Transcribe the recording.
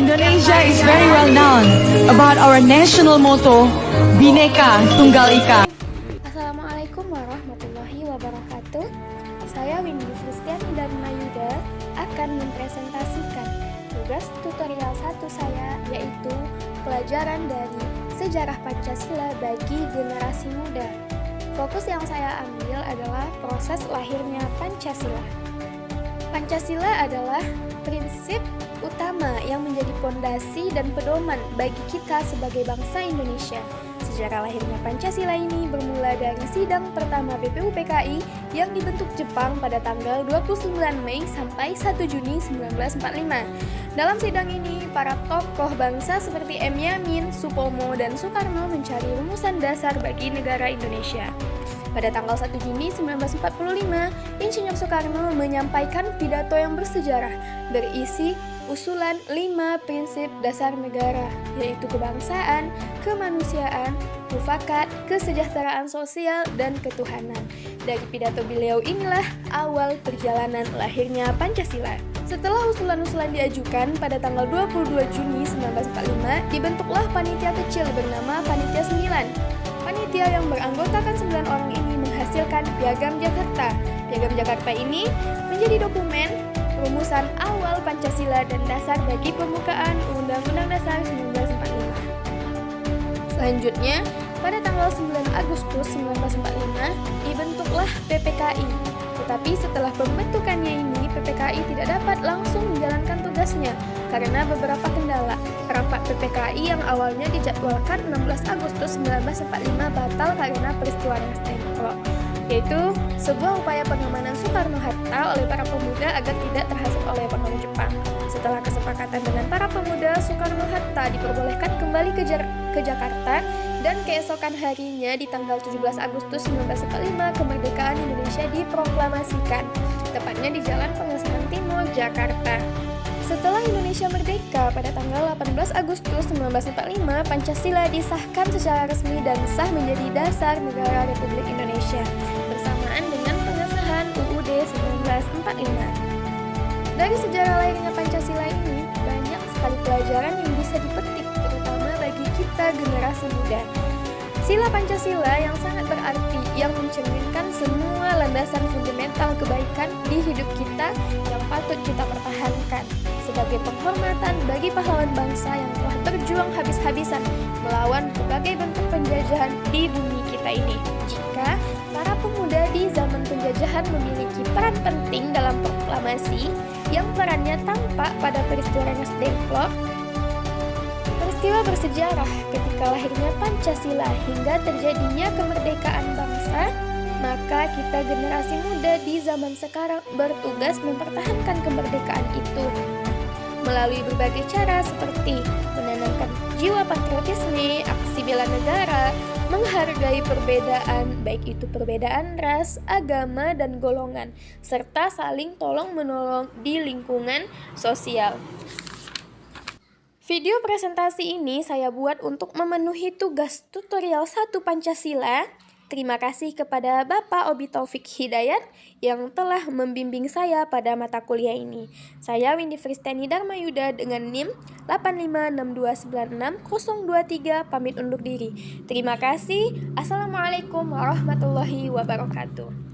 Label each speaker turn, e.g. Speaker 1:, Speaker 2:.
Speaker 1: Indonesia is very well known about our national motto, Bhinneka Tunggal Ika.
Speaker 2: Assalamualaikum warahmatullahi wabarakatuh. Saya Windy Fristiani Dharma Yuda akan mempresentasikan tugas tutorial 1 saya, yaitu pelajaran dari sejarah Pancasila bagi generasi muda. Fokus yang saya ambil adalah proses lahirnya Pancasila. Pancasila adalah prinsip utama yang menjadi pondasi dan pedoman bagi kita sebagai bangsa Indonesia. Sejarah lahirnya Pancasila ini bermula dari sidang pertama BPUPKI yang dibentuk Jepang pada tanggal 29 Mei sampai 1 Juni 1945. Dalam sidang ini, para tokoh bangsa seperti M. Yamin, Supomo, dan Soekarno mencari rumusan dasar bagi negara Indonesia. Pada tanggal 1 Juni 1945, Insinyur Soekarno menyampaikan pidato yang bersejarah berisi usulan 5 prinsip dasar negara, yaitu kebangsaan, kemanusiaan, mufakat, kesejahteraan sosial, dan ketuhanan. Dari pidato beliau inilah awal perjalanan lahirnya Pancasila. Setelah usulan-usulan diajukan, pada tanggal 22 Juni 1945, dibentuklah panitia kecil bernama Panitia 9. Panitia yang beranggotakan 9 orang ini menghasilkan Piagam Jakarta. Piagam Jakarta ini menjadi dokumen rumusan awal Pancasila dan dasar bagi pembukaan Undang-Undang Dasar 1945. Selanjutnya, pada tanggal 9 Agustus 1945, dibentuklah PPKI. Tetapi setelah pembentukannya ini, PPKI tidak dapat langsung menjalankan tugasnya karena beberapa kendala. Rapat PPKI yang awalnya dijadwalkan 16 Agustus 1945 batal karena peristiwa Nasdem, yaitu sebuah upaya pengamanan Soekarno-Hatta oleh para pemuda agar tidak terhasut oleh ekonomi Jepang. Setelah kesepakatan dengan para pemuda, Soekarno-Hatta diperbolehkan kembali ke Jakarta, dan keesokan harinya di tanggal 17 Agustus 1945 kemerdekaan Indonesia diproklamasikan, tepatnya di Jalan Pengesahan Timur, Jakarta. Setelah Indonesia merdeka pada tanggal 18 Agustus 1945, Pancasila disahkan secara resmi dan sah menjadi dasar negara Republik Indonesia bersamaan dengan pengesahan UUD 1945. Dari sejarah lahirnya Pancasila ini, banyak sekali pelajaran yang bisa dipetik, terutama bagi kita generasi muda. Sila Pancasila yang sangat berarti, yang mencerminkan semua landasan fundamental kebaikan di hidup kita yang patut kita pertahankan sebagai penghormatan bagi pahlawan bangsa yang telah berjuang habis-habisan melawan berbagai bentuk penjajahan di bumi kita ini. Jika para pemuda di zaman penjajahan memiliki peran penting dalam proklamasi yang perannya tampak pada peristiwa Nasdem, peristiwa bersejarah ketika lahirnya Pancasila hingga terjadinya kemerdekaan bangsa, maka kita generasi muda di zaman sekarang bertugas mempertahankan kemerdekaan itu melalui berbagai cara seperti menanamkan jiwa patriotisme, aksi bela negara, menghargai perbedaan, baik itu perbedaan ras, agama, dan golongan, serta saling tolong-menolong di lingkungan sosial. Video presentasi ini saya buat untuk memenuhi tugas tutorial 1 Pancasila. Terima kasih kepada Bapak Obi Taufik Hidayat yang telah membimbing saya pada mata kuliah ini. Saya Windy Fristiani Dharma Yuda dengan NIM 856296023 pamit undur diri. Terima kasih. Assalamualaikum warahmatullahi wabarakatuh.